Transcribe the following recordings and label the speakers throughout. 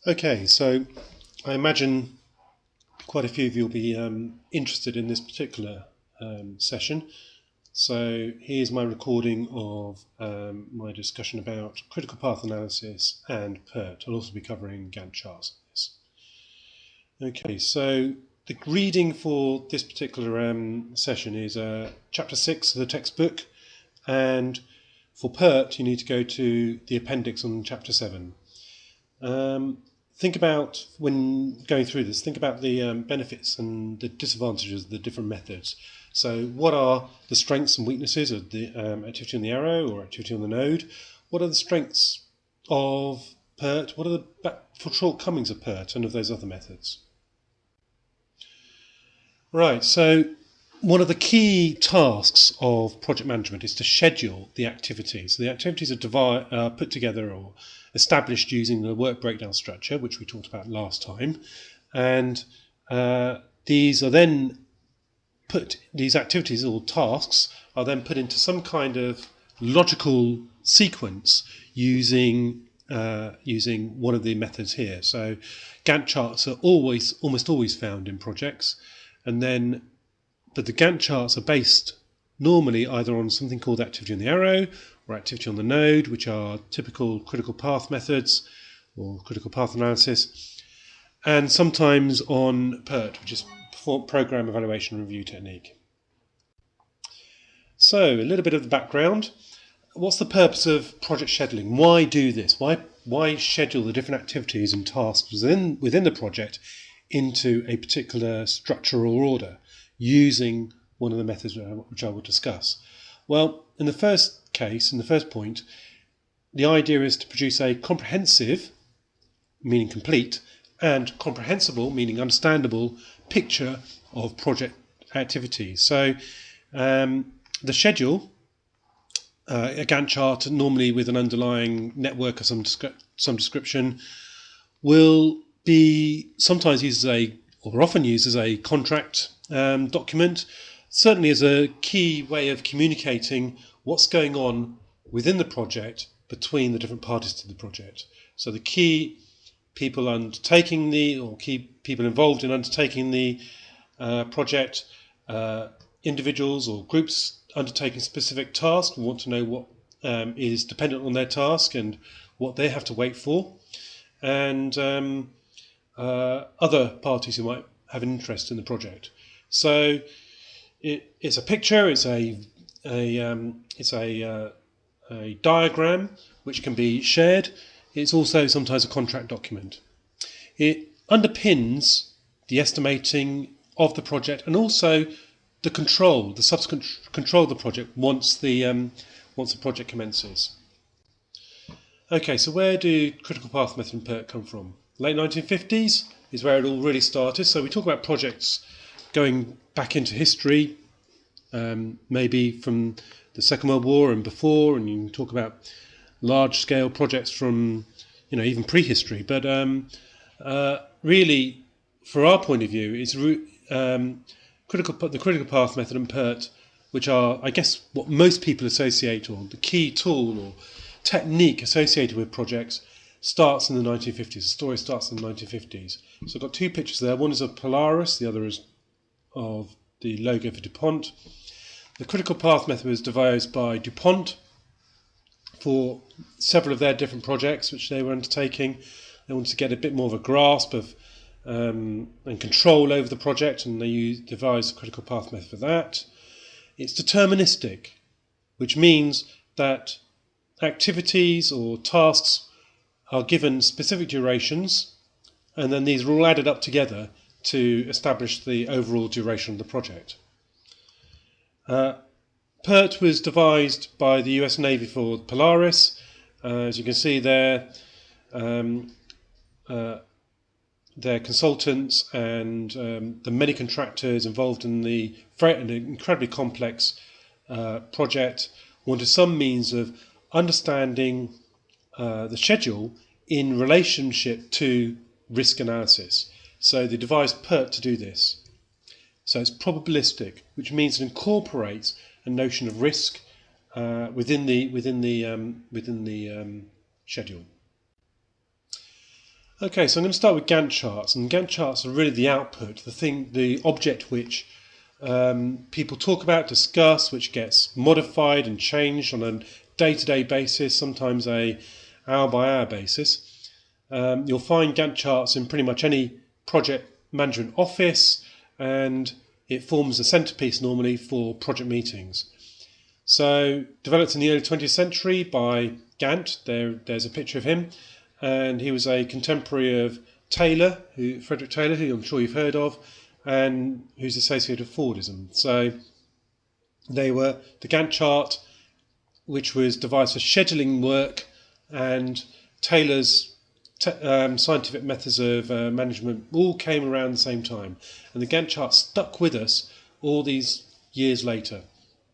Speaker 1: Okay, so I imagine quite a few of you will be interested in this particular session. So here's my recording of my discussion about critical path analysis and PERT. I'll also be covering Gantt charts on this. Okay, so the reading for this particular session is chapter 6 of the textbook, and for PERT you need to go to the appendix on chapter 7. Think about, when going through this, think about the benefits and the disadvantages of the different methods. So what are the strengths and weaknesses of the activity on the arrow or activity on the node? What are the strengths of PERT? What are the shortcomings of PERT and of those other methods? Right, so one of the key tasks of project management is to schedule the activities. The activities are put together or established using the work breakdown structure, which we talked about last time, and these activities or tasks are then put into some kind of logical sequence using one of the methods here. So Gantt charts are almost always found in projects, but the Gantt charts are based normally either on something called activity on the arrow or activity on the node, which are typical critical path methods or critical path analysis, and sometimes on PERT, which is Program Evaluation Review Technique. So a little bit of the background. What's the purpose of project scheduling? Why do this? Why schedule the different activities and tasks within the project into a particular structure or order using one of the methods which I will discuss? Well, in the first point, the idea is to produce a comprehensive, meaning complete, and comprehensible, meaning understandable, picture of project activities. So the schedule, a Gantt chart, normally with an underlying network of some description, will be sometimes used often used as a contract document, certainly as a key way of communicating what's going on within the project between the different parties to the project. So the key people key people involved in undertaking the project, individuals or groups undertaking specific tasks, want to know what is dependent on their task and what they have to wait for, and other parties who might have an interest in the project. So it's a picture, it's a diagram which can be shared. It's also sometimes a contract document. It underpins the estimating of the project and also the subsequent control of the project once the project commences. Okay, so where do critical path method and PERT come from? Late 1950s is where it all really started. So we talk about projects going back into history, maybe from the Second World War and before, and you can talk about large-scale projects from, even prehistory. But really, for our point of view, it's the critical path method and PERT, which are, I guess, what most people associate, or the key tool or technique associated with projects, starts in the 1950s. The story starts in the 1950s. So I've got two pictures there. One is of Polaris, the other is of the logo for DuPont. The critical path method was devised by DuPont for several of their different projects which they were undertaking. They wanted to get a bit more of a grasp of and control over the project, and they devised the critical path method for that. It's deterministic, which means that activities or tasks are given specific durations, and then these are all added up together to establish the overall duration of the project. PERT was devised by the US Navy for Polaris. As you can see there, their consultants and the many contractors involved in an incredibly complex project wanted some means of understanding the schedule in relationship to risk analysis. So they devised PERT to do this. So it's probabilistic, which means it incorporates a notion of risk within the schedule. Okay, so I'm going to start with Gantt charts, and Gantt charts are really the output, the object which people talk about, discuss, which gets modified and changed on a day-to-day basis, sometimes a hour-by-hour basis. You'll find Gantt charts in pretty much any project management office, and it forms the centerpiece normally for project meetings. So, developed in the early 20th century by Gantt, there's a picture of him, and he was a contemporary of Frederick Taylor, who I'm sure you've heard of, and who's associated with Fordism. So they were the Gantt chart, which was devised for scheduling work, and Taylor's scientific methods of management all came around the same time. And the Gantt chart stuck with us all these years later.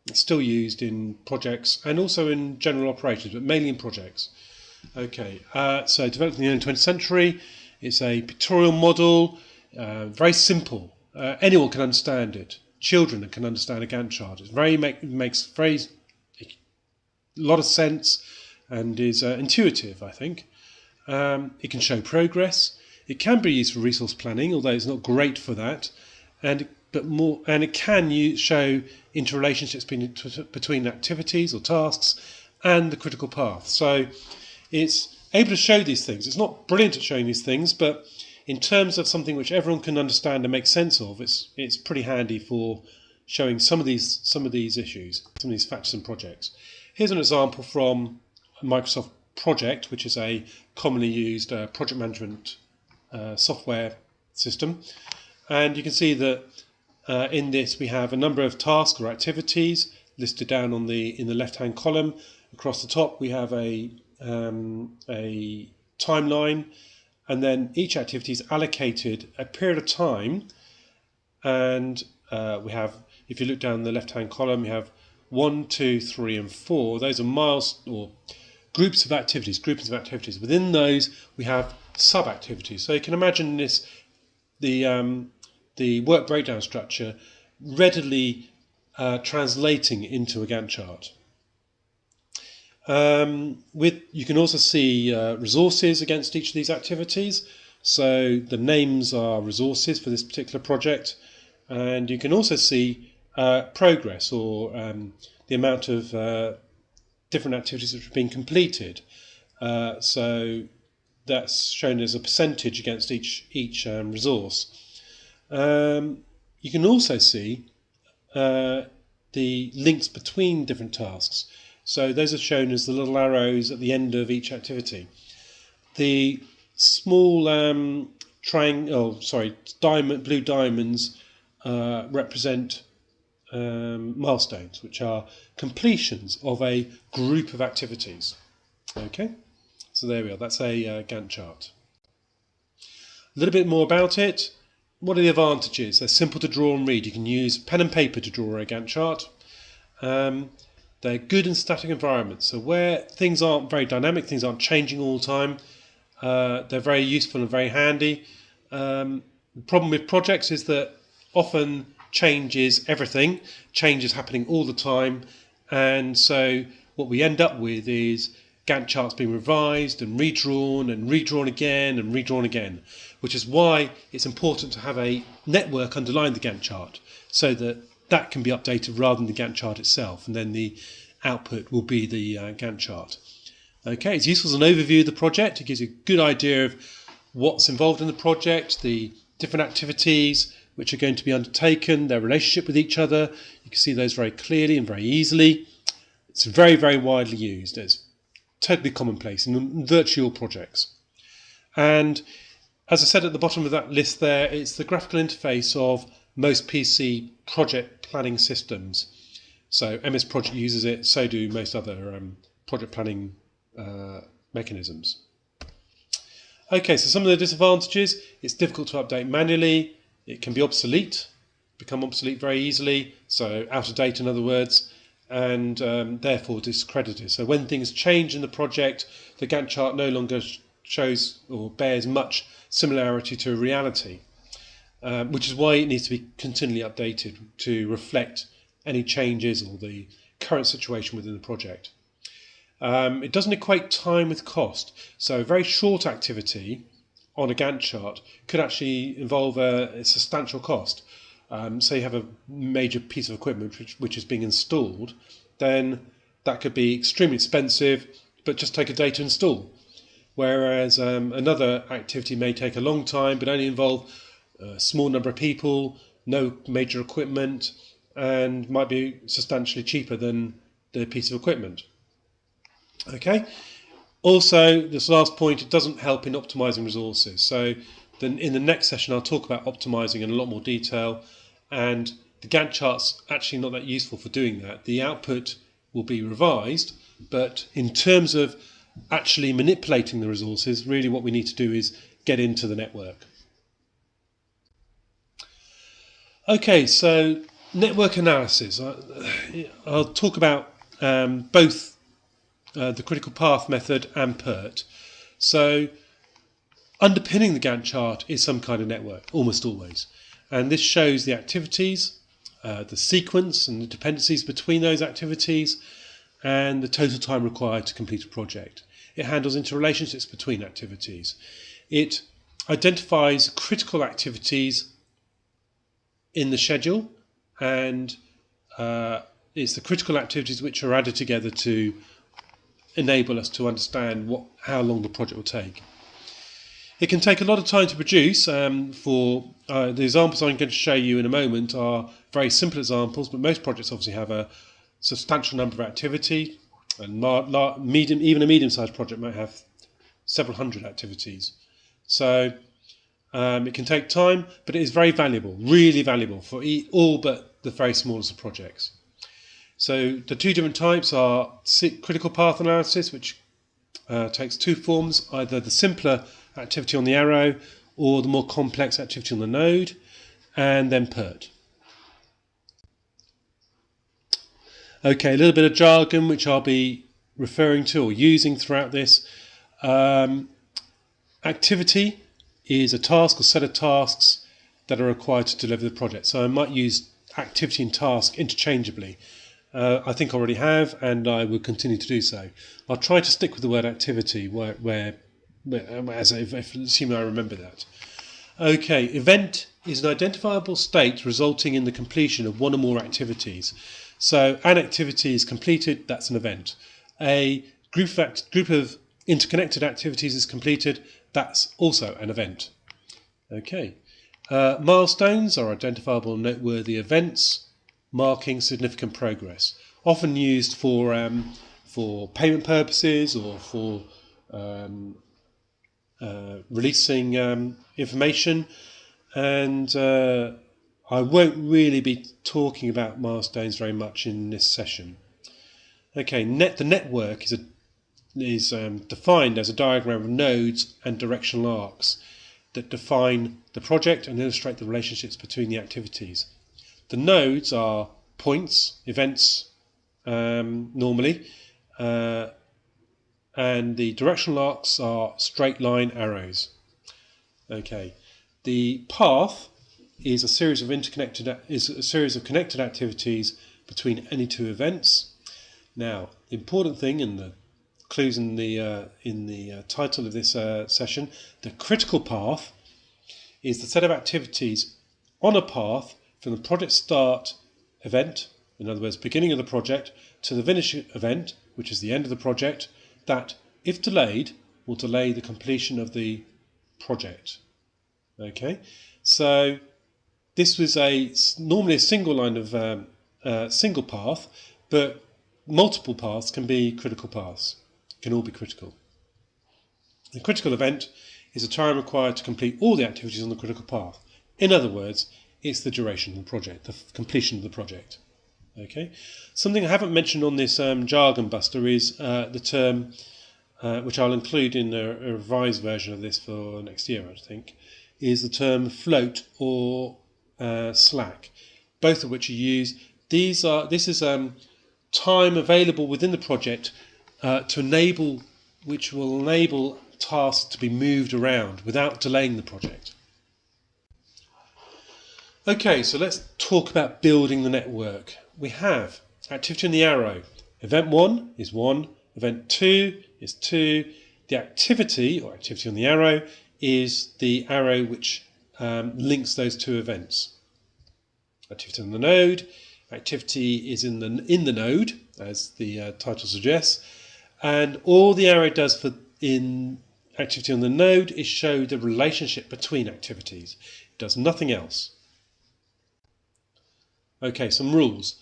Speaker 1: It's still used in projects and also in general operations, but mainly in projects. Okay, so developed in the early 20th century. It's a pictorial model, very simple. Anyone can understand it. Children can understand a Gantt chart. It makes very a lot of sense and is intuitive, I think. It can show progress. It can be used for resource planning, although it's not great for that. And it can show interrelationships between activities or tasks and the critical path. So it's able to show these things. It's not brilliant at showing these things, but in terms of something which everyone can understand and make sense of, it's pretty handy for showing some of these issues, some of these factors and projects. Here's an example from Microsoft Project, which is a commonly used project management software system, and you can see that in this we have a number of tasks or activities listed down in the left-hand column. Across the top we have a timeline, and then each activity is allocated a period of time, and we have, if you look down the left-hand column, we have 1, 2, 3 and 4. Those are groups of activities. Within those we have sub-activities. So you can imagine this, the work breakdown structure readily translating into a Gantt chart. You can also see resources against each of these activities. So the names are resources for this particular project, and you can also see progress, or the amount of different activities which have been completed. So that's shown as a percentage against each resource. You can also see the links between different tasks. So those are shown as the little arrows at the end of each activity. The small blue diamonds represent milestones, which are completions of a group of activities. Okay, so there we are. That's a Gantt chart. A little bit more about it. What are the advantages? They're simple to draw and read. You can use pen and paper to draw a Gantt chart. They're good in static environments. So where things aren't very dynamic, things aren't changing all the time, they're very useful and very handy. The problem with projects is that often change is everything. Change is happening all the time. And so what we end up with is Gantt charts being revised and redrawn again, which is why it's important to have a network underlying the Gantt chart, so that can be updated rather than the Gantt chart itself, and then the output will be the Gantt chart. Okay, it's useful as an overview of the project. It gives you a good idea of what's involved in the project, the different activities which are going to be undertaken, their relationship with each other. You can see those very clearly and very easily. It's very, very widely used. It's totally commonplace in virtually all projects. And as I said at the bottom of that list there, it's the graphical interface of most PC project planning systems. So MS Project uses it, so do most other project planning mechanisms. Okay, so some of the disadvantages: it's difficult to update manually, it can be become obsolete very easily, so out of date in other words, and therefore discredited. So when things change in the project, the Gantt chart no longer shows or bears much similarity to reality, which is why it needs to be continually updated to reflect any changes or the current situation within the project. It doesn't equate time with cost. So a very short activity on a Gantt chart could actually involve a substantial cost. Say you have a major piece of equipment which is being installed, then that could be extremely expensive, but just take a day to install. Whereas another activity may take a long time, but only involve a small number of people, no major equipment, and might be substantially cheaper than the piece of equipment. Okay. Also, this last point, it doesn't help in optimizing resources. So then in the next session, I'll talk about optimizing in a lot more detail, and the Gantt chart's actually not that useful for doing that. The output will be revised, but in terms of actually manipulating the resources, really what we need to do is get into the network. Okay, so network analysis. I'll talk about both the critical path method and PERT. So underpinning the Gantt chart is some kind of network, almost always. And this shows the activities, the sequence and the dependencies between those activities, and the total time required to complete a project. It handles interrelationships between activities. It identifies critical activities in the schedule, and it's the critical activities which are added together to enable us to understand how long the project will take. It can take a lot of time to produce. The examples I'm going to show you in a moment are very simple examples, but most projects obviously have a substantial number of activity, and even a medium-sized project might have several hundred activities. So it can take time, but it is very valuable, really valuable for all but the very smallest of projects. So the two different types are critical path analysis, which takes two forms, either the simpler activity on the arrow or the more complex activity on the node, and then PERT. Okay, a little bit of jargon which I'll be referring to or using throughout this. Activity is a task or set of tasks that are required to deliver the project. So I might use activity and task interchangeably. I think I already have, and I will continue to do so. I'll try to stick with the word activity, assuming I remember that. Okay, event is an identifiable state resulting in the completion of one or more activities. So an activity is completed, that's an event. A group of interconnected activities is completed, that's also an event. Okay, milestones are identifiable noteworthy events marking significant progress, often used for payment purposes or for releasing information, and I won't really be talking about milestones very much in this session. Okay, the network is defined as a diagram of nodes and directional arcs that define the project and illustrate the relationships between the activities. The nodes are points, events, normally, and the directional arcs are straight line arrows. Okay, the path is a series of connected activities between any two events. Now, the important thing, and the clues in the title of this session, the critical path is the set of activities on a path from the project start event, in other words, beginning of the project, to the finish event, which is the end of the project, that, if delayed, will delay the completion of the project. Okay, so this was normally a single line of single path, but multiple paths can be critical paths, can all be critical. The critical event is the time required to complete all the activities on the critical path. In other words, it's the duration of the project, the completion of the project. Okay. Something I haven't mentioned on this jargon buster is the term, which I'll include in a revised version of this for next year, I think, is the term float or slack, both of which are used. This is time available within the project which will enable tasks to be moved around without delaying the project. Okay, so let's talk about building the network. We have activity in the arrow. Event 1 is 1, event 2 is 2. The activity, or activity on the arrow, is the arrow which links those two events. Activity on the node. Activity is in the node, as the title suggests, and all the arrow does in activity on the node is show the relationship between activities. It does nothing else. Okay, some rules.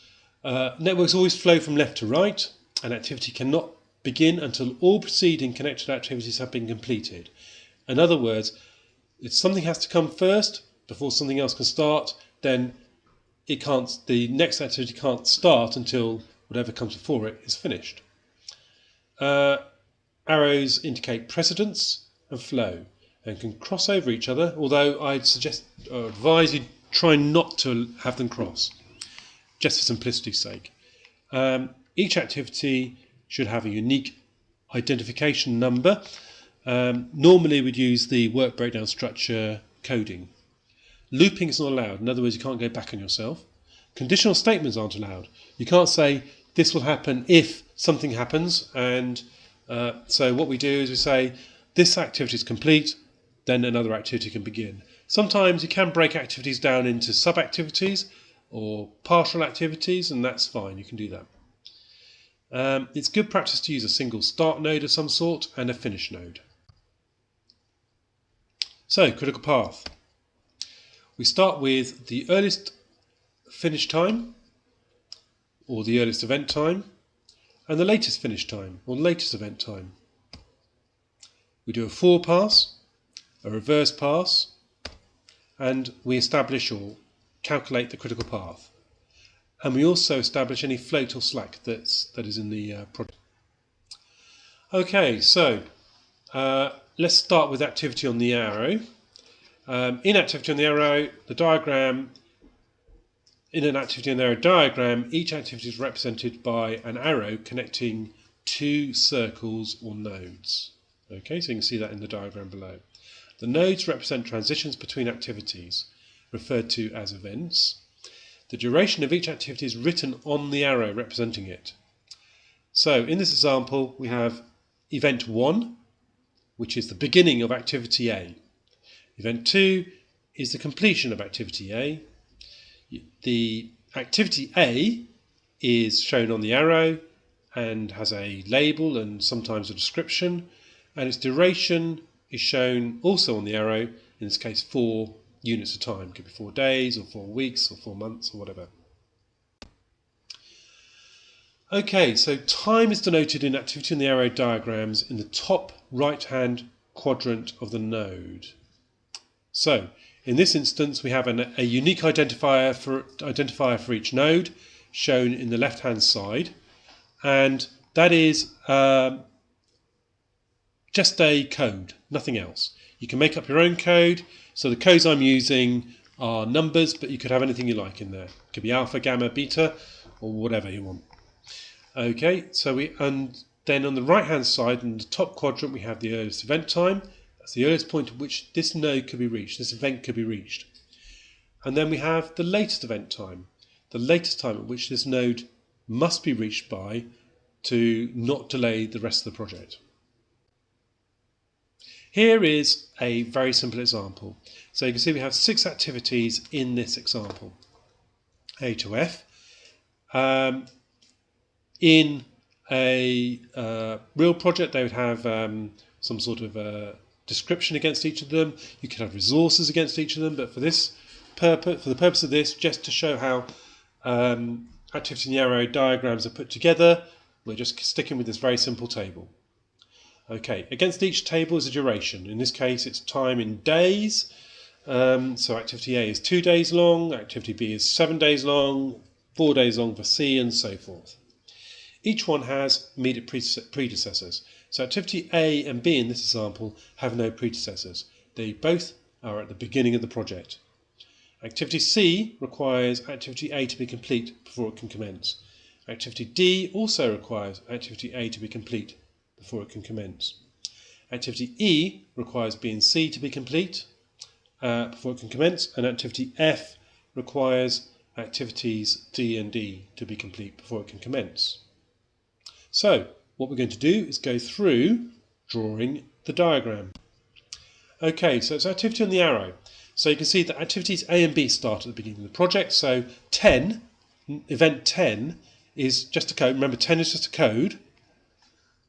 Speaker 1: Networks always flow from left to right, and activity cannot begin until all preceding connected activities have been completed. In other words, if something has to come first before something else can start, then the next activity can't start until whatever comes before it is finished. Arrows indicate precedence and flow and can cross over each other, although I'd suggest or advise you try not to have them cross, just for simplicity's sake. Each activity should have a unique identification number. Normally we'd use the work breakdown structure coding. Looping is not allowed. In other words, you can't go back on yourself. Conditional statements aren't allowed. You can't say this will happen if something happens, and so what we do is we say this activity is complete, then another activity can begin. Sometimes you can break activities down into sub-activities or partial activities, and that's fine, you can do that. It's good practice to use a single start node of some sort and a finish node. So, critical path. We start with the earliest finish time, or the earliest event time, and the latest finish time, or the latest event time. We do a for pass, a reverse pass, and we establish or calculate the critical path. And we also establish any float or slack that is in the project. Okay, so let's start with activity on the arrow. In activity on the arrow, in an activity on the arrow diagram, each activity is represented by an arrow connecting two circles or nodes. Okay, so you can see that in the diagram below. The nodes represent transitions between activities, referred to as events. The duration of each activity is written on the arrow representing it. So in this example, we have event 1, which is the beginning of activity A. Event 2 is the completion of activity A. The activity A is shown on the arrow and has a label and sometimes a description, and its duration is shown also on the arrow, in this case 4 units of time. It could be 4 days or 4 weeks or 4 months or whatever. Okay, so time is denoted in activity on the arrow diagrams in the top right hand quadrant of the node. So in this instance we have a unique identifier for each node shown in the left hand side, and that is just a code, nothing else. You can make up your own code. So the codes I'm using are numbers, but you could have anything you like in there. It could be alpha, gamma, beta, or whatever you want. Okay, and then on the right hand side in the top quadrant we have the earliest event time. That's the earliest point at which this node could be reached, this event could be reached. And then we have the latest event time, the latest time at which this node must be reached by to not delay the rest of the project. Here is a very simple example. So you can see we have 6 activities in this example, A to F. In a real project they would have some sort of description against each of them. You could have resources against each of them, but for the purpose of this, just to show how activity in the arrow diagrams are put together, we're just sticking with this very simple table. Okay, against each table is a duration. In this case it's time in days. So activity A is 2 days long, activity B is 7 days long, 4 days long for C, and so forth. Each one has immediate predecessors. So activity A and B in this example have no predecessors. They both are at the beginning of the project. Activity C requires activity A to be complete before it can commence. Activity D also requires activity A to be complete before it can commence. Activity E requires B and C to be complete before it can commence, and activity F requires activities D and D to be complete before it can commence. So what we're going to do is go through drawing the diagram. Okay, so it's activity on the arrow. So you can see that activities A and B start at the beginning of the project. So 10, event 10 is just a code. Remember, 10 is just a code.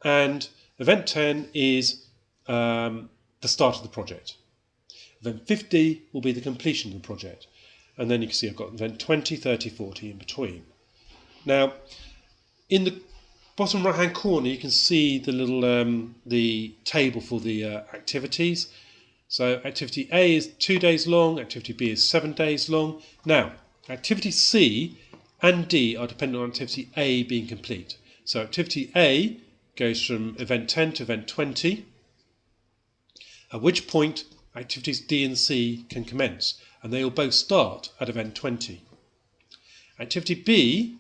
Speaker 1: And event 10 is the start of the project. Event 50 will be the completion of the project. And then you can see I've got event 20, 30, 40 in between. Now, in the bottom right hand corner you can see the little the table for the activities. So activity A is 2 days long, activity B is 7 days long. Now, activity C and D are dependent on activity A being complete. So activity A goes from event 10 to event 20, at which point activities D and C can commence, and they will both start at event 20. Activity B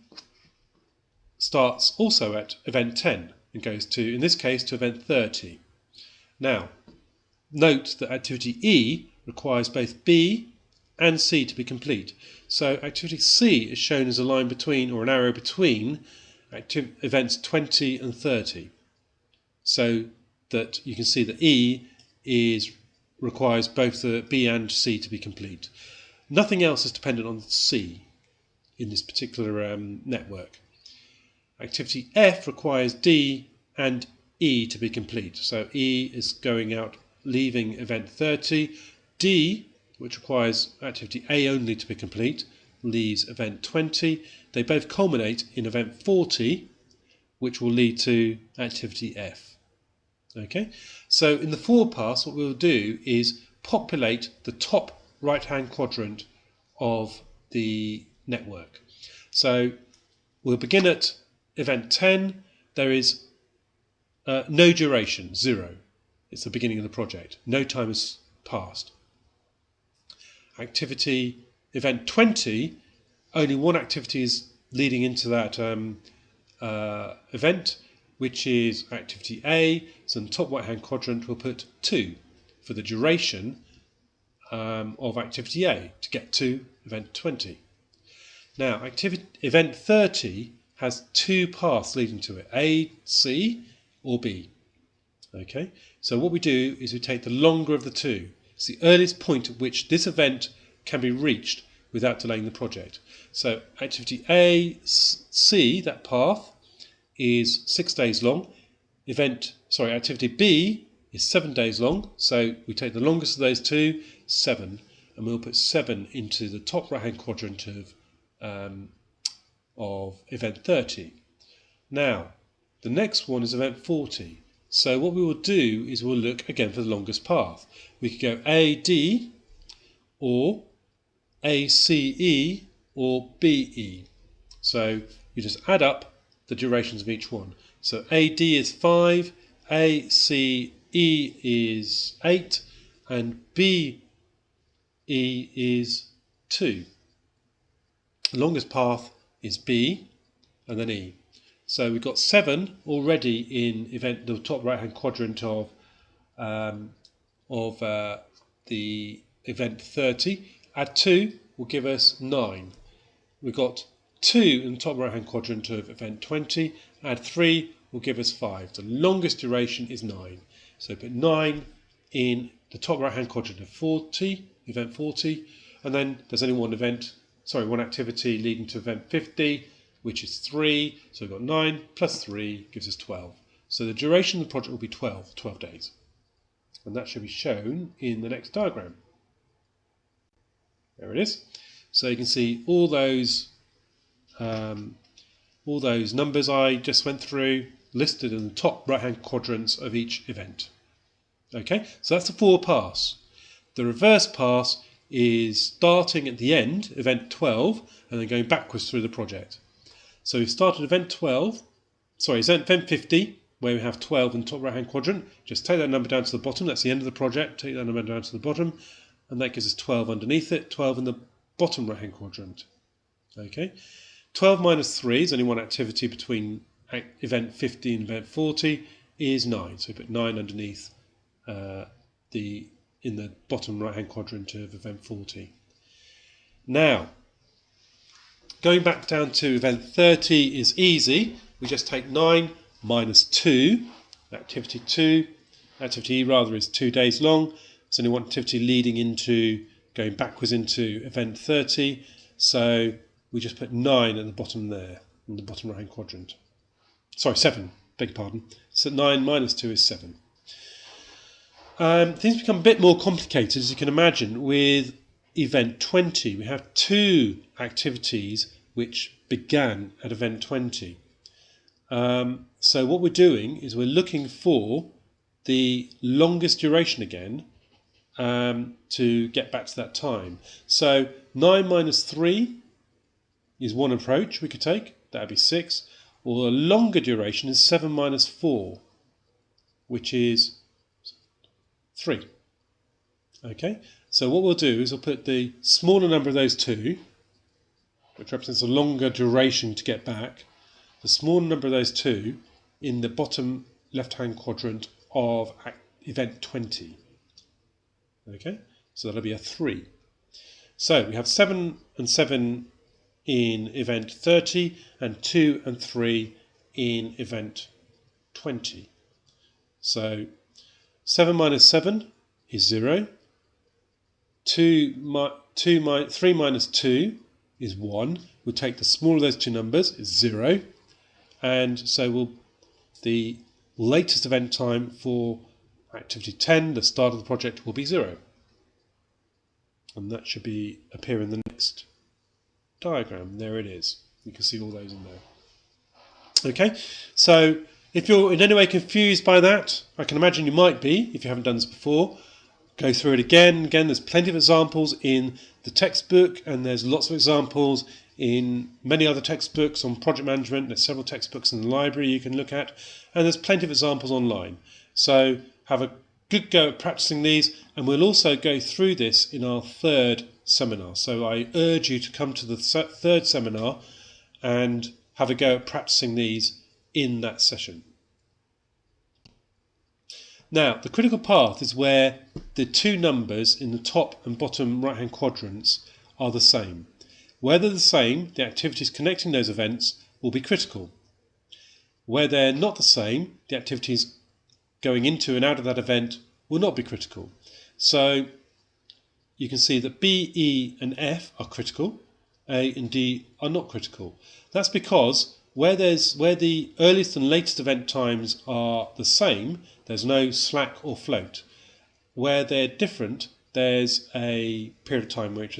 Speaker 1: starts also at event 10 and goes to, in this case, to event 30. Now, note that activity E requires both B and C to be complete. So activity C is shown as a line between, or an arrow between, events 20 and 30. So that you can see that E requires both the B and C to be complete. Nothing else is dependent on C in this particular network. Activity F requires D and E to be complete. So E is going out, leaving event 30. D, which requires activity A only to be complete, leaves event 20. They both culminate in event 40, which will lead to activity F. Okay, so in the forward pass, what we'll do is populate the top right-hand quadrant of the network. So we'll begin at event 10. There is no duration, 0. It's the beginning of the project. No time has passed. Activity event 20, only one activity is leading into that event, which is activity A. So in the top right-hand quadrant, we'll put 2 for the duration of activity A to get to event 20. Now, event 30 has 2 paths leading to it, A, C, or B. Okay, so what we do is we take the longer of the two. It's the earliest point at which this event can be reached without delaying the project. So activity A, C, that path, is 6 days long. Activity B is 7 days long. So we take the longest of those two, 7, and we'll put 7 into the top right-hand quadrant of event 30. Now, the next one is event 40. So what we will do is we'll look again for the longest path. We could go AD, or ACE, or BE. So you just add up the durations of each one. So AD is 5, ACE is 8, and BE is 2. The longest path is B, and then E. So we've got 7 already in the top right-hand quadrant of the event 30. Add 2 will give us 9. We've got 2 in the top right-hand quadrant of event 20. Add 3 will give us 5. The longest duration is 9. So put 9 in the top right-hand quadrant of event 40, and then there's only one activity leading to event 50, which is 3. So we've got 9 plus 3 gives us 12. So the duration of the project will be 12 days. And that should be shown in the next diagram. There it is. So you can see all those numbers I just went through listed in the top right-hand quadrants of each event. Okay, so that's the forward pass. The reverse pass is starting at the end, event 12, and then going backwards through the project. So we've started event 50, where we have 12 in the top right-hand quadrant. Just take that number down to the bottom. That's the end of the project. Take that number down to the bottom, and that gives us 12 underneath it, 12 in the bottom right-hand quadrant. Okay, 12 minus 3 is only one activity between event 50 and event 40 is 9. So we put 9 underneath in the bottom right-hand quadrant of event 40. Now, going back down to event 30 is easy. We just take 9 minus 2, activity E is 2 days long, It's only one activity leading into, going backwards into event 30. So we just put 9 at the bottom there, in the bottom right-hand quadrant. Sorry, 7, beg your pardon. So 9 minus 2 is 7. Things become a bit more complicated, as you can imagine, with event 20. We have 2 activities which began at event 20. So what we're doing is we're looking for the longest duration again to get back to that time. So 9 minus 3 is one approach we could take. That would be 6. Or a longer duration is 7 minus 4, which is 3. Okay, so what we'll do is we'll put the smaller number of those 2, which represents a longer duration to get back, the smaller number of those 2 in the bottom left-hand quadrant of event 20. Okay, so that'll be a 3. So we have 7 and 7 in event 30 and 2 and 3 in event 20. So 7 minus 7 is 0. 3 minus 2 is 1. We'll take the smaller of those two numbers, is 0. And so the latest event time for activity 10, the start of the project, will be 0. And that should appear in the next diagram. There it is. You can see all those in there. Okay, so if you're in any way confused by that, I can imagine you might be if you haven't done this before. Go through it again. Again, there's plenty of examples in the textbook, and there's lots of examples in many other textbooks on project management. There's several textbooks in the library you can look at, and there's plenty of examples online. So have a good go at practicing these, and we'll also go through this in our 3rd seminar. So I urge you to come to the 3rd seminar and have a go at practicing these in that session. Now, the critical path is where the 2 numbers in the top and bottom right-hand quadrants are the same. Where they're the same, the activities connecting those events will be critical. Where they're not the same, the activities going into and out of that event will not be critical. So you can see that B, E and F are critical, A and D are not critical. That's because where the earliest and latest event times are the same, there's no slack or float. Where they're different, there's a period of time which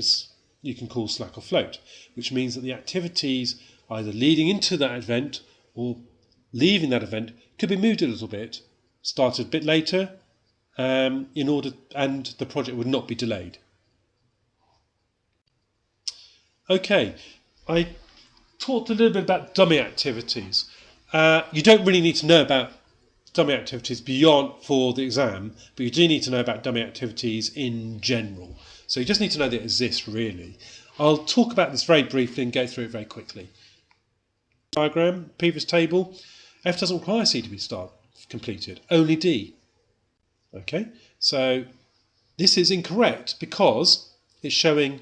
Speaker 1: you can call slack or float, which means that the activities either leading into that event or leaving that event could be moved a little bit, started a bit later, and the project would not be delayed. Okay, I talked a little bit about dummy activities. You don't really need to know about dummy activities for the exam, but you do need to know about dummy activities in general. So you just need to know that it exists, really. I'll talk about this very briefly and go through it very quickly. Diagram, previous table. F doesn't require C to be completed, only D. Okay, so this is incorrect because it's showing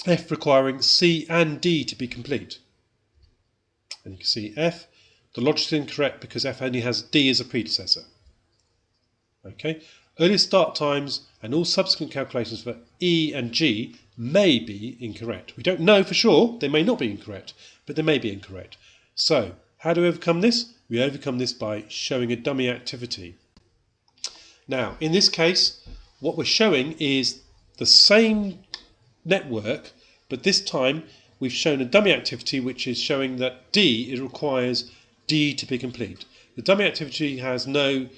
Speaker 1: F requiring C and D to be complete. And you can see F, the logic is incorrect because F only has D as a predecessor. Okay, earliest start times and all subsequent calculations for E and G may be incorrect. We don't know for sure, they may not be incorrect, but they may be incorrect. So, how do we overcome this? We overcome this by showing a dummy activity. Now, in this case, what we're showing is the same network, but this time we've shown a dummy activity which is showing that it requires D to be complete. The dummy activity has no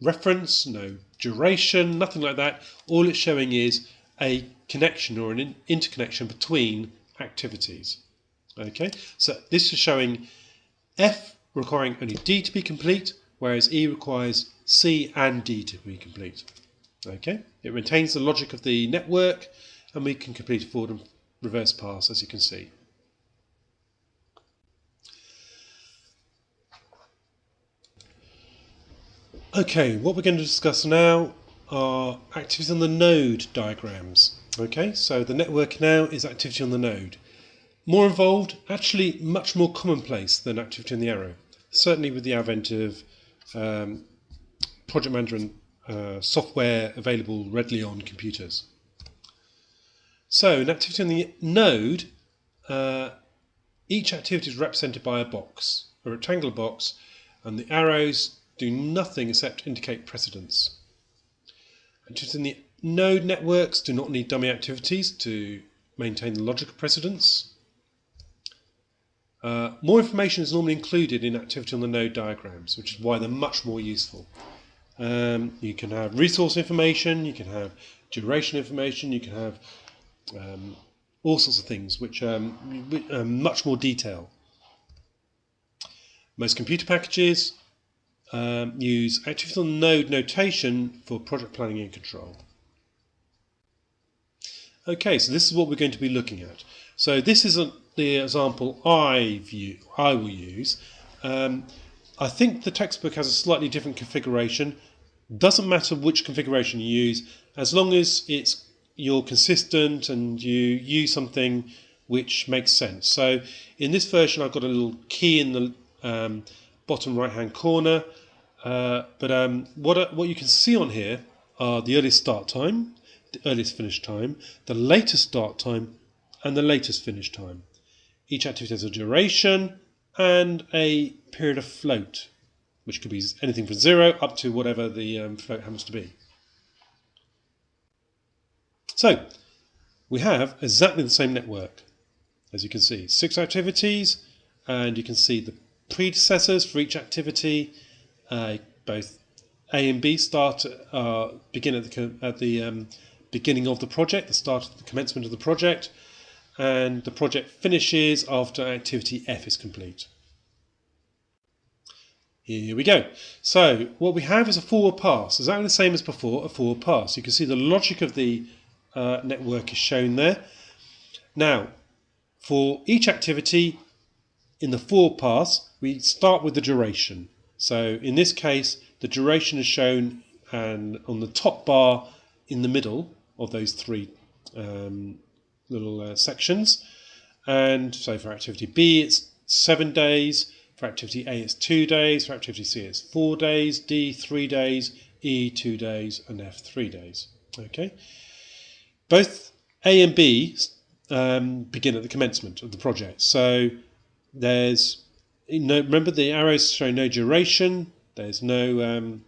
Speaker 1: reference, no duration, nothing like that. All it's showing is a connection or an interconnection between activities. Okay, so this is showing F requiring only D to be complete, whereas E requires C and D to be complete. Okay, it maintains the logic of the network, and we can complete a forward and reverse pass, as you can see. Okay, what we're going to discuss now are activities on the node diagrams. Okay, so the network now is activity on the node. More involved, actually much more commonplace than activity on the arrow. Certainly with the advent of project management software available readily on computers. So an activity on the node, each activity is represented by a box, a rectangular box, and the arrows do nothing except indicate precedence. Activities in the node networks do not need dummy activities to maintain the logic of precedence. More information is normally included in activity on the node diagrams, which is why they're much more useful. You can have resource information, you can have duration information, you can have all sorts of things which are much more detail. Most computer packages use activity on the node notation for project planning and control. Okay, so this is what we're going to be looking at. So this is the example I will use. I think the textbook has a slightly different configuration. Doesn't matter which configuration you use, as long as you're consistent and you use something which makes sense. So in this version, I've got a little key in the bottom right-hand corner. But what you can see on here are the earliest start time, the earliest finish time, the latest start time, and the latest finish time. Each activity has a duration and a period of float, which could be anything from 0 up to whatever the float happens to be. So we have exactly the same network, as you can see. 6 activities, and you can see the predecessors for each activity. Both A and B begin at the beginning of the project, the start of the commencement of the project, and the project finishes after activity F is complete. Here we go. So what we have is a forward pass, exactly the same as before, a forward pass. You can see the logic of the network is shown there. Now, for each activity in the forward pass, we start with the duration. So in this case, the duration is shown on the top bar in the middle of those 3 little sections. And so for activity B, it's 7 days. For activity A, it's 2 days. For activity C, it's 4 days. D, 3 days. E, 2 days. And F, 3 days. Okay. Both A and B begin at the commencement of the project. So remember the arrows show no duration. There's no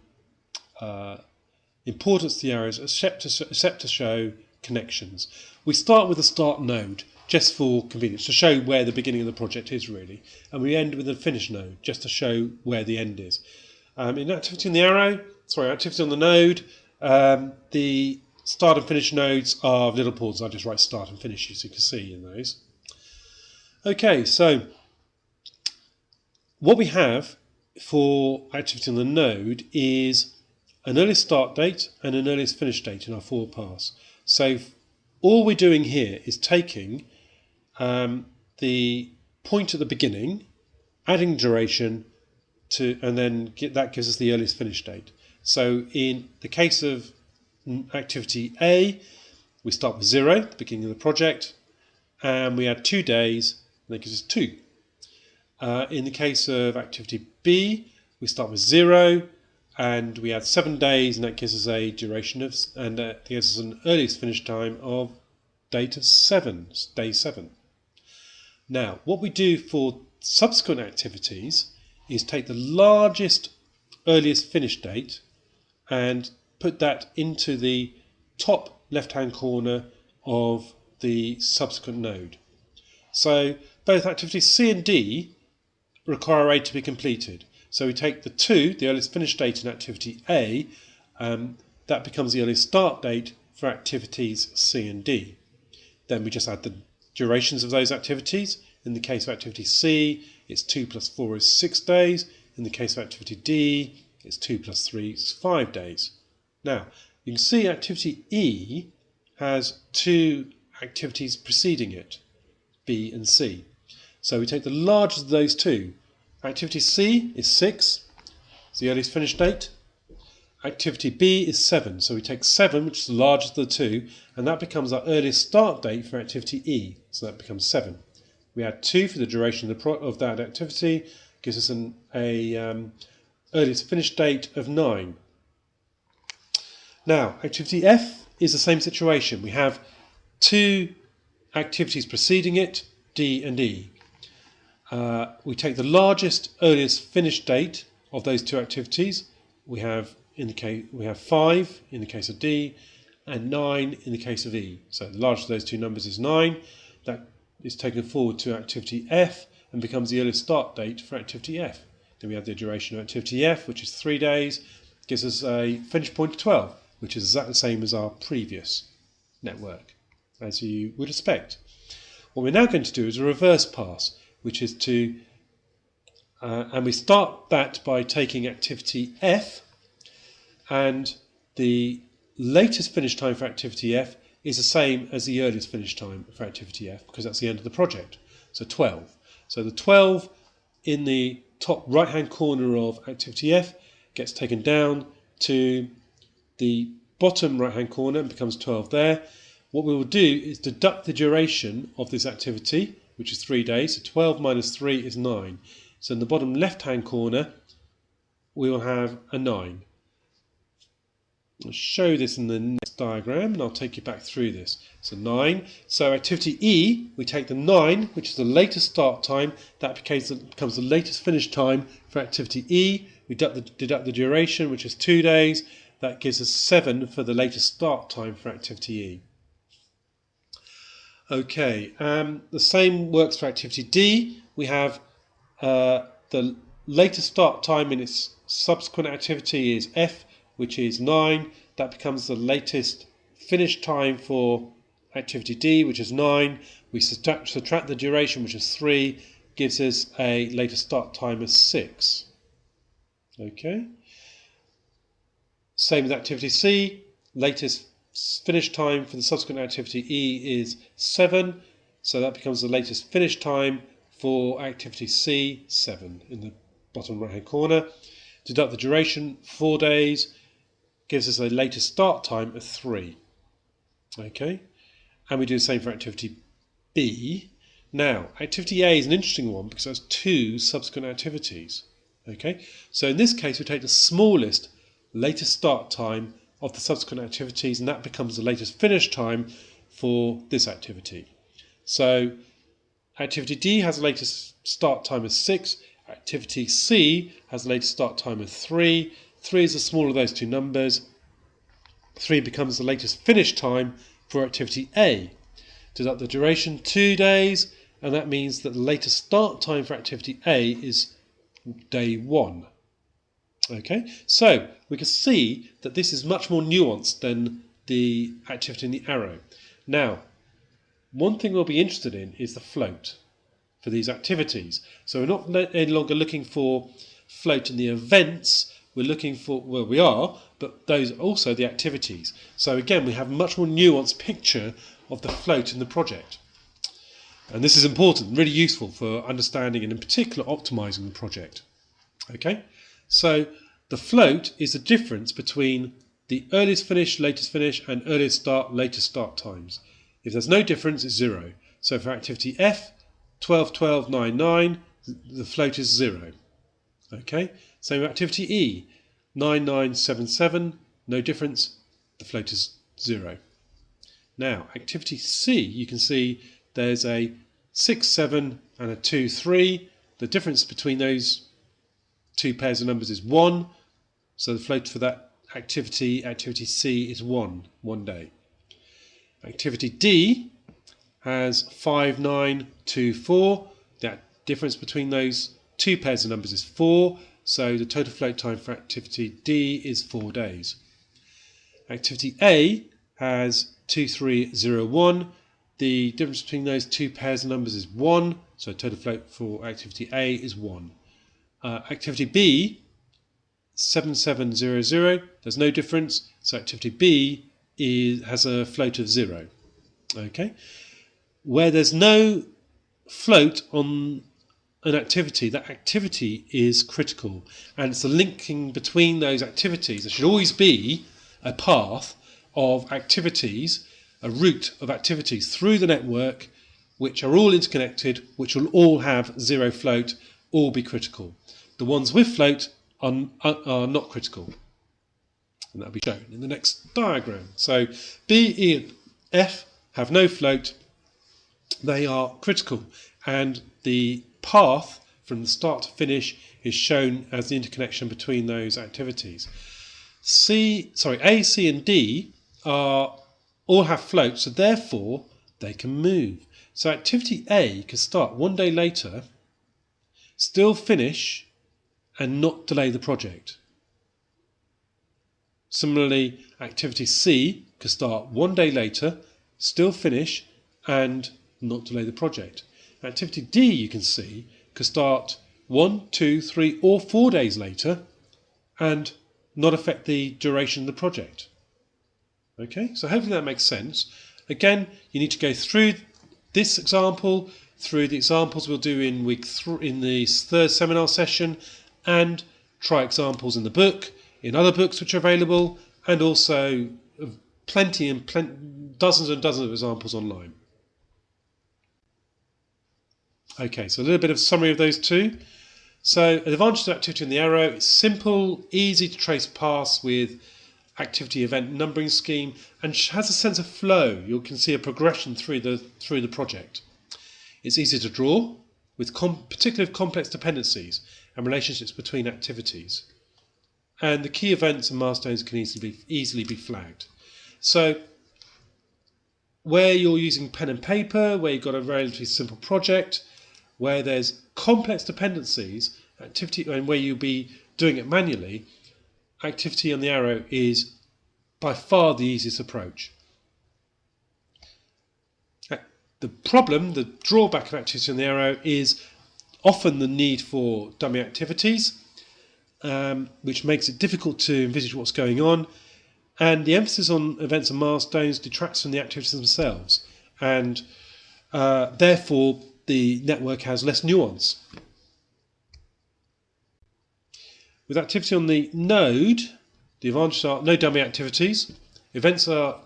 Speaker 1: importance to the arrows except to show connections. We start with the start node just for convenience, to show where the beginning of the project is really, and we end with the finish node just to show where the end is. In activity on the node, the start and finish nodes are little pauses. I just write start and finish, as you can see in those. Okay, so what we have for activity on the node is an earliest start date and an earliest finish date in our forward pass. So all we're doing here is taking the point at the beginning, adding duration and then that gives us the earliest finish date. So in the case of activity A, we start with 0 at the beginning of the project, and we add 2 days, and that gives us 2. In the case of activity B, we start with 0 and we add 7 days, and that gives us a duration and that gives us an earliest finish time of day 7. Now, what we do for subsequent activities is take the largest earliest finish date and put that into the top left-hand corner of the subsequent node. So both activities C and D require A to be completed. So we take the 2, the earliest finish date in activity A, that becomes the earliest start date for activities C and D. Then we just add the durations of those activities. In the case of activity C, it's 2 plus 4 is 6 days. In the case of activity D, it's 2 plus 3 is 5 days. Now, you can see activity E has 2 activities preceding it, B and C. So we take the largest of those 2. Activity C is 6, it's the earliest finish date. Activity B is 7, so we take 7, which is the largest of the 2, and that becomes our earliest start date for activity E, so that becomes 7. We add 2 for the duration of that activity, gives us an earliest finish date of 9. Now, activity F is the same situation. We have two activities preceding it, D and E. We take the largest earliest finish date of those two activities. We have 5 in the case of D and 9 in the case of E. So the largest of those two numbers is 9. That is taken forward to activity F and becomes the earliest start date for activity F. Then we have the duration of activity F, which is 3 days, gives us a finish point of 12, which is exactly the same as our previous network, as you would expect. What we're now going to do is a reverse pass, which is and we start that by taking activity F, and the latest finish time for activity F is the same as the earliest finish time for activity F, because that's the end of the project, so 12. So the 12 in the top right hand corner of activity F gets taken down to the bottom right hand corner and becomes 12 there. What we will do is deduct the duration of this activity, which is 3 days, so 12 minus 3 is 9. So in the bottom left hand corner we will have a 9. I'll show this in the next diagram and I'll take you back through this. So 9. So activity E, we take the 9, which is the latest start time. That becomes the latest finish time for activity E. We deduct the duration, which is 2 days. That gives us 7 for the latest start time for activity E. Okay, the same works for activity D. We have the latest start time in its subsequent activity is F, which is 9. That becomes the latest finish time for activity D, which is 9. We subtract the duration, which is 3, gives us a latest start time of 6. Okay. Same with activity C. Latest finish time for the subsequent activity E is 7. So that becomes the latest finish time for activity C, 7, in the bottom right hand corner. Deduct the duration, 4 days. Gives us a latest start time of 3. Okay, and we do the same for activity B. Now, activity A is an interesting one because it has 2 subsequent activities. Okay, so in this case we take the smallest latest start time of the subsequent activities, and that becomes the latest finish time for this activity. So activity D has the latest start time of 6. Activity C has the latest start time of 3. 3 is the smaller of those two numbers. 3 becomes the latest finish time for activity A. Deduct the duration, 2 days, and that means that the latest start time for activity A is day 1. Okay, so we can see that this is much more nuanced than the activity in the arrow. Now, one thing we'll be interested in is the float for these activities. So we're not any longer looking for float in the events. We're looking for, well, we are, but those are also the activities. So again, we have a much more nuanced picture of the float in the project. And this is important, really useful for understanding and in particular optimizing the project. Okay, so the float is the difference between the earliest finish, latest finish, and earliest start, latest start times. If there's no difference, it's 0. So for activity F, 12, 12, 9, 9, the float is 0. Okay, same with activity E, 9, 9, 7, 7, no difference, the float is 0. Now, activity C, you can see there's a 6, 7 and a 2, 3. The difference between those two pairs of numbers is 1. So the float for that activity C, is 1 day. Activity D has 5, 9, 2, 4. That difference between those two pairs of numbers is 4. So the total float time for activity D is 4 days. Activity A has 2, 3, 0, 1. The difference between those two pairs of numbers is 1. So total float for activity A is 1. Activity B, 7, 7, 0, 0. There's no difference. So activity B has a float of 0. Okay. Where there's no float on an activity, that activity is critical, and it's the linking between those activities. There should always be a path of activities, a route of activities through the network which are all interconnected, which will all have 0 float, all be critical. The ones with float are not critical. And that'll be shown in the next diagram. So B, E and F have no float. They are critical, and the path from the start to finish is shown as the interconnection between those activities. A, C and D all have floats, so therefore they can move. So activity A can start one day later, still finish, and not delay the project. Similarly, activity C can start one day later, still finish, and not delay the project. Activity D, you can see, can start 1, 2, 3 or 4 days later and not affect the duration of the project. Okay, so hopefully that makes sense. Again, you need to go through this example, through the examples we'll do in in the third seminar session, and try examples in the book, in other books which are available, and also dozens and dozens of examples online. Okay, so a little bit of summary of those two. So the advantage of activity on the arrow, it's simple, easy to trace paths with activity event numbering scheme, and has a sense of flow. You can see a progression through the project. It's easy to draw, with particularly complex dependencies and relationships between activities. And the key events and milestones can easily be flagged. So where you're using pen and paper, where you've got a relatively simple project, where there's complex dependencies, and where you'll be doing it manually, activity on the arrow is by far the easiest approach. The drawback of activity on the arrow is often the need for dummy activities, which makes it difficult to envisage what's going on, and the emphasis on events and milestones detracts from the activities themselves, and therefore the network has less nuance. With activity on the node, the advantages are no dummy activities. Events are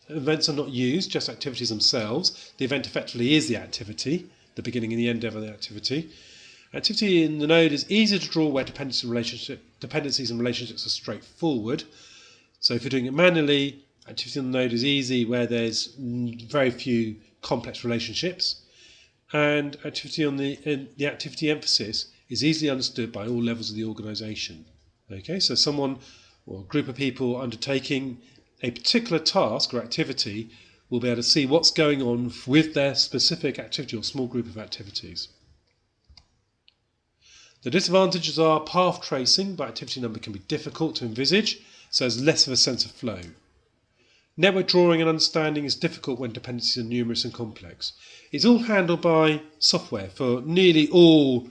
Speaker 1: not used, just activities themselves. The event effectively is the activity, the beginning and the end of the activity. Activity in the node is easy to draw where dependencies and relationships are straightforward. So if you're doing it manually, activity on the node is easy where there's very few complex relationships. And activity on the activity emphasis is easily understood by all levels of the organisation. Okay, so someone or a group of people undertaking a particular task or activity will be able to see what's going on with their specific activity or small group of activities. The disadvantages are path tracing by activity number can be difficult to envisage, so there's less of a sense of flow. Network drawing and understanding is difficult when dependencies are numerous and complex. It's all handled by software for nearly all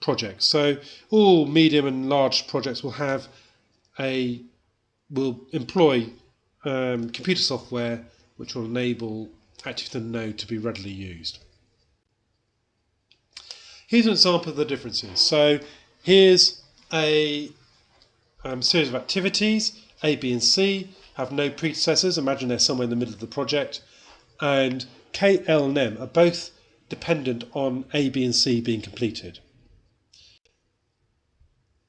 Speaker 1: projects. So all medium and large projects will employ computer software which will enable activity on the node to be readily used. Here's an example of the differences. So here's a series of activities, A, B and C, have no predecessors. Imagine they're somewhere in the middle of the project. And K, L and M are both dependent on A, B and C being completed.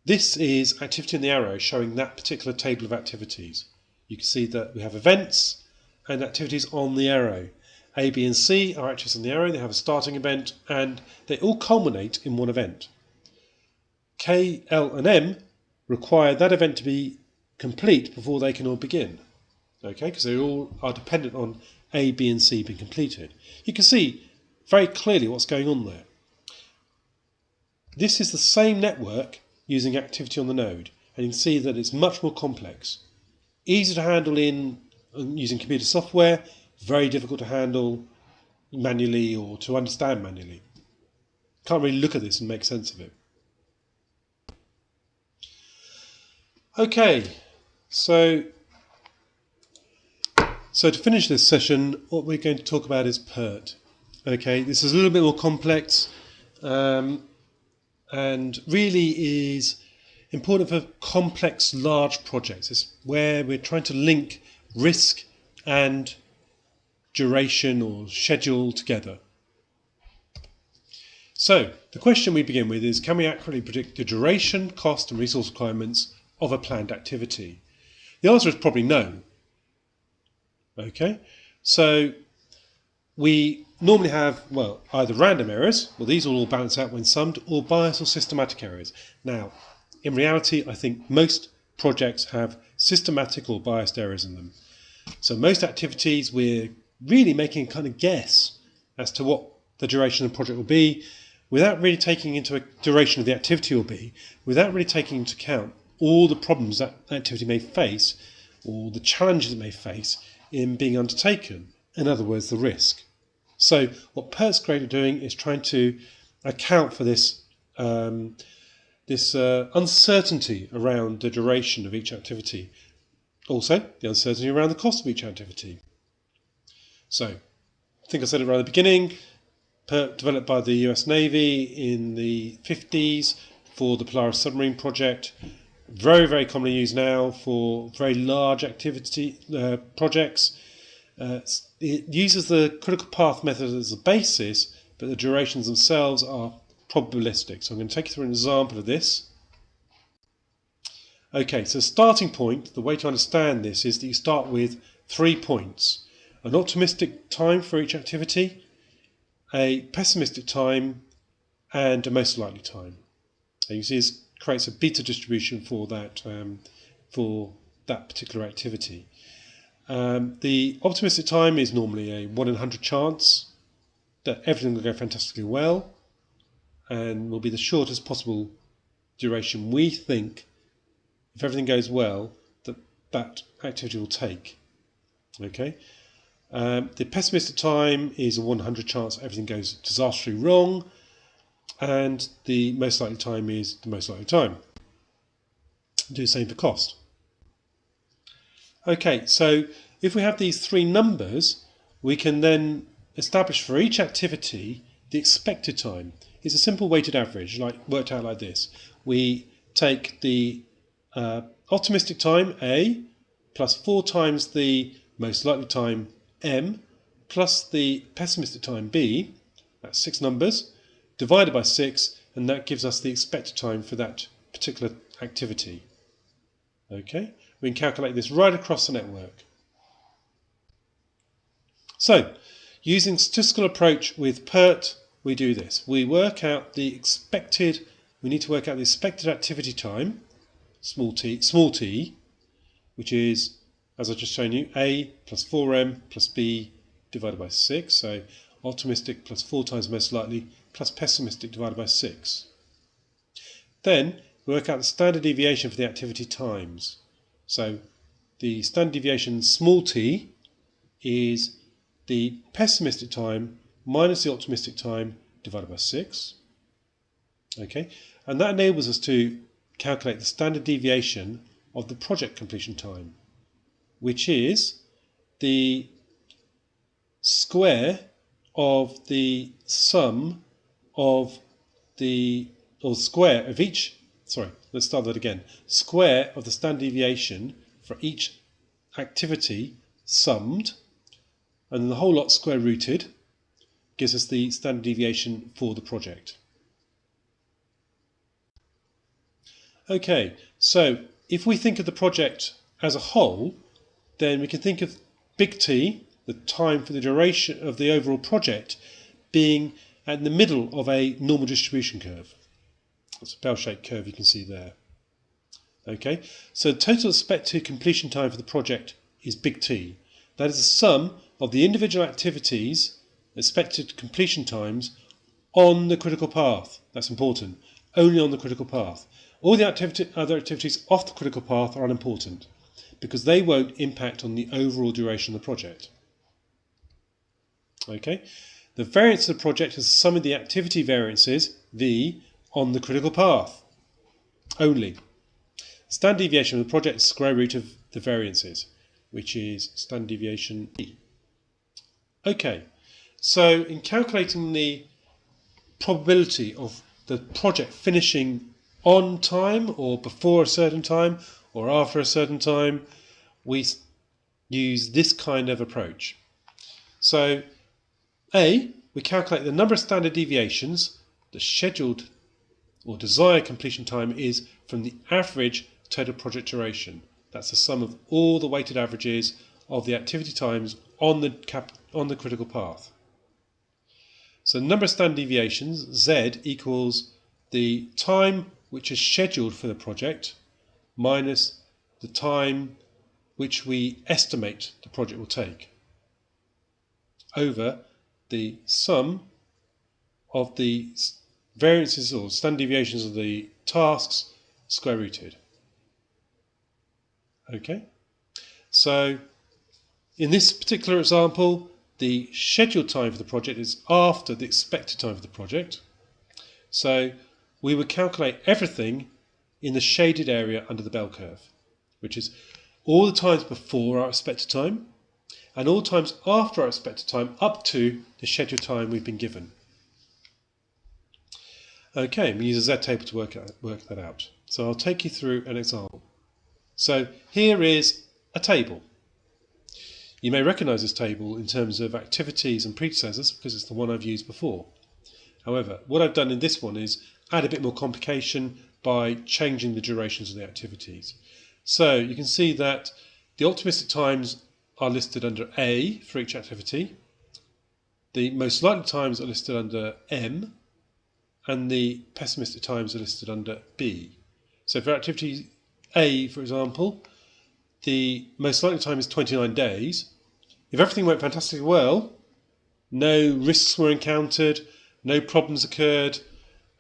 Speaker 1: This is activity in the arrow showing that particular table of activities. You can see that we have events and activities on the arrow. A, B and C are activities on the arrow. They have a starting event and they all culminate in one event. K, L and M require that event to be complete before they can all begin. Okay, because they all are dependent on A, B and C being completed. You can see very clearly what's going on there. This is the same network using activity on the node, and you can see that it's much more complex. Easy to handle using computer software, very difficult to handle manually or to understand manually. Can't really look at this and make sense of it. Okay, so to finish this session, what we're going to talk about is PERT. Okay, this is a little bit more complex and really is important for complex, large projects. It's where we're trying to link risk and duration or schedule together. So the question we begin with is, can we accurately predict the duration, cost and resource requirements of a planned activity? The answer is probably no. Okay, so we normally have, well, either random errors, well these will all balance out when summed, or bias or systematic errors. Now, in reality, I think most projects have systematic or biased errors in them. So most activities we're really making a kind of guess as to what the duration of the project will be, without really taking into a duration of the activity will be, without really taking into account all the problems that activity may face, or the challenges it may face in being undertaken. In other words, the risk. So what PERT's great at doing is trying to account for this uncertainty around the duration of each activity. Also, the uncertainty around the cost of each activity. So, I think I said it right at the beginning, PERT developed by the US Navy in the 50s for the Polaris submarine project. Very, very commonly used now for very large activity projects. It uses the critical path method as a basis, but the durations themselves are probabilistic. So I'm going to take you through an example of this. Okay, so starting point, the way to understand this is that you start with 3 points. An optimistic time for each activity, a pessimistic time, and a most likely time. And you see this creates a beta distribution for that particular activity. The optimistic time is normally a 1 in 100 chance that everything will go fantastically well and will be the shortest possible duration we think, if everything goes well, that activity will take. Okay. The pessimistic time is a 100 chance everything goes disastrously wrong, and the most likely time is the most likely time. Do the same for cost. Okay, so if we have these 3 numbers, we can then establish for each activity the expected time. It's a simple weighted average, worked out like this. We take the optimistic time, A, plus 4 times the most likely time, M, plus the pessimistic time, B, that's 6 numbers, divided by 6, and that gives us the expected time for that particular activity. Okay, we can calculate this right across the network. So, using statistical approach with PERT, we do this. We need to work out the expected activity time, small t, which is, as I've just shown you, A plus 4m plus B divided by 6. So optimistic plus 4 times most likely plus pessimistic divided by 6. Then we work out the standard deviation for the activity times. So the standard deviation small t is the pessimistic time minus the optimistic time divided by 6. Okay, and that enables us to calculate the standard deviation of the project completion time, which is the square of the sum of square of the standard deviation for each activity summed, and then the whole lot square rooted gives us the standard deviation for the project. Okay, so if we think of the project as a whole, then we can think of big T, the time for the duration of the overall project, being at the middle of a normal distribution curve. That's a bell-shaped curve you can see there. Okay, so the total expected completion time for the project is big T. That is the sum of the individual activities' expected completion times on the critical path. That's important. Only on the critical path. All the other activities off the critical path are unimportant because they won't impact on the overall duration of the project. Okay, the variance of the project is the sum of the activity variances, V, on the critical path only. Standard deviation of the project is the square root of the variances, which is standard deviation E. Okay, so in calculating the probability of the project finishing on time or before a certain time or after a certain time, we use this kind of approach. So A, we calculate the number of standard deviations the scheduled or desired completion time is from the average total project duration. That's the sum of all the weighted averages of the activity times on the critical path. So the number of standard deviations, Z, equals the time which is scheduled for the project minus the time which we estimate the project will take over the sum of the variances or standard deviations of the tasks square rooted. Okay, so in this particular example, the scheduled time for the project is after the expected time for the project. So we would calculate everything in the shaded area under the bell curve, which is all the times before our expected time and all times after our expected time up to the scheduled time we've been given. Okay, we use a Z table to work that out. So I'll take you through an example. So here is a table. You may recognise this table in terms of activities and predecessors because it's the one I've used before. However, what I've done in this one is add a bit more complication by changing the durations of the activities. So you can see that the optimistic times are listed under A for each activity. The most likely times are listed under M, and the pessimistic times are listed under B. So for activity A, for example, the most likely time is 29 days. If everything went fantastically well, no risks were encountered, no problems occurred,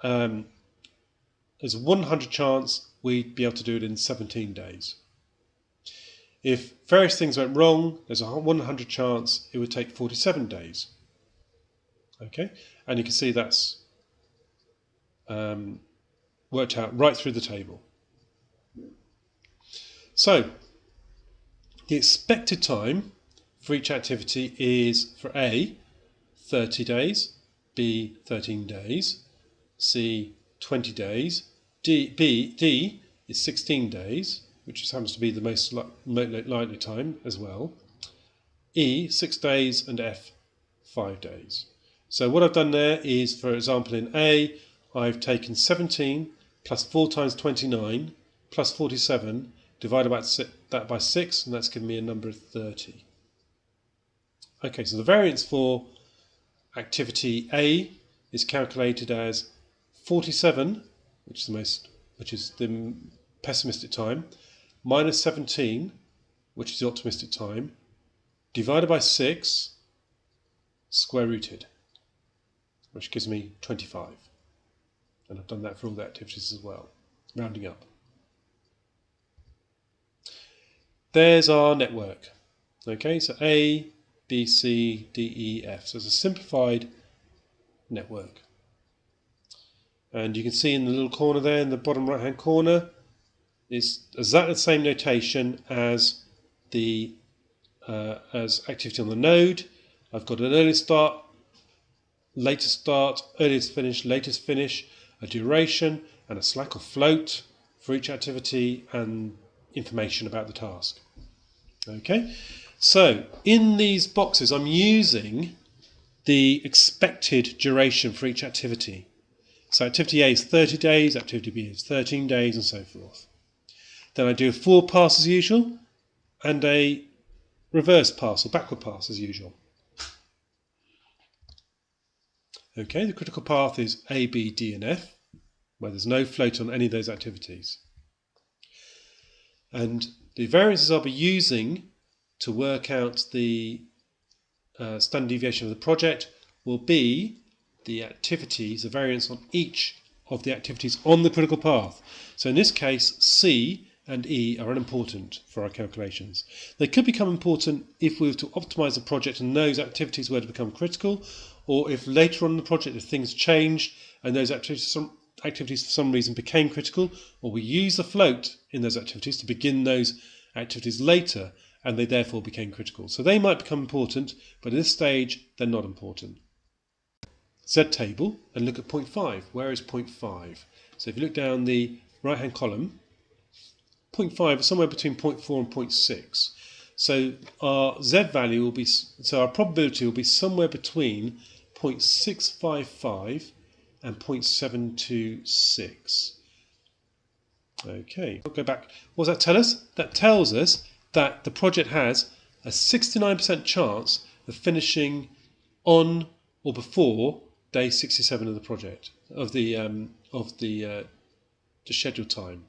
Speaker 1: there's a 100 chance we'd be able to do it in 17 days. If various things went wrong, there's a 100 chance it would take 47 days. Okay, and you can see that's worked out right through the table. So the expected time for each activity is for A, 30 days, B, 13 days, C, 20 days, D is 16 days, which happens to be the most likely time as well, E, 6 days, and F, 5 days. So what I've done there is, for example, in A, I've taken 17 plus 4 times 29 plus 47, divided that by 6, and that's given me a number of 30. Okay, so the variance for activity A is calculated as 47, which is the pessimistic time, minus 17, which is the optimistic time, divided by 6, square rooted, which gives me 25. And I've done that for all the activities as well, rounding up. There's our network. Okay, so A, B, C, D, E, F. So it's a simplified network. And you can see in the little corner there, in the bottom right-hand corner, is exactly the same notation as the as activity on the node. I've got an early start, latest start, earliest finish, latest finish, a duration, and a slack or float for each activity, and information about the task. Okay, so in these boxes I'm using the expected duration for each activity. So activity A is 30 days, activity B is 13 days, and so forth. Then I do a forward pass as usual and a reverse pass or backward pass as usual. Okay, the critical path is A, B, D, and F, where there's no float on any of those activities. And the variances I'll be using to work out the standard deviation of the project will be the activities, the variance on each of the activities on the critical path. So in this case, C and E are unimportant for our calculations. They could become important if we were to optimize the project and those activities were to become critical, or if later on in the project if things changed and those activities for some reason became critical, or we use the float in those activities to begin those activities later and they therefore became critical. So they might become important, but at this stage they're not important. Z table and look at point 5. Where is point 5? So if you look down the right hand column, point 5 is somewhere between point 4 and point 6. So our Z value will be, so our probability will be somewhere between 0.655 and 0.726. Okay, we'll go back. What does that tell us? That tells us that the project has a 69% chance of finishing on or before day 67 of the project, of the scheduled time.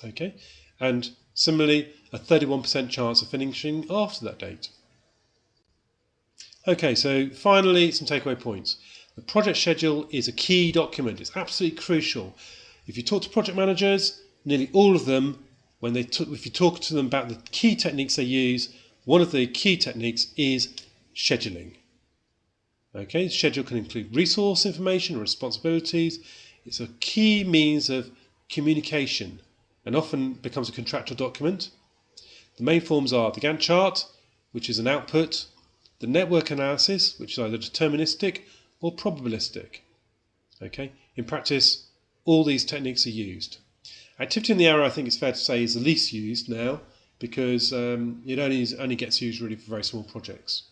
Speaker 1: Okay, and similarly, a 31% chance of finishing after that date. Okay, so finally, some takeaway points. The project schedule is a key document. It's absolutely crucial. If you talk to project managers, nearly all of them, if you talk to them about the key techniques they use, one of the key techniques is scheduling. Okay, schedule can include resource information, responsibilities. It's a key means of communication and often becomes a contractual document. The main forms are the Gantt chart, which is an output, the network analysis, which is either deterministic or probabilistic. Okay, in practice, all these techniques are used. Activity in the hour, I think it's fair to say, is the least used now because it only gets used really for very small projects.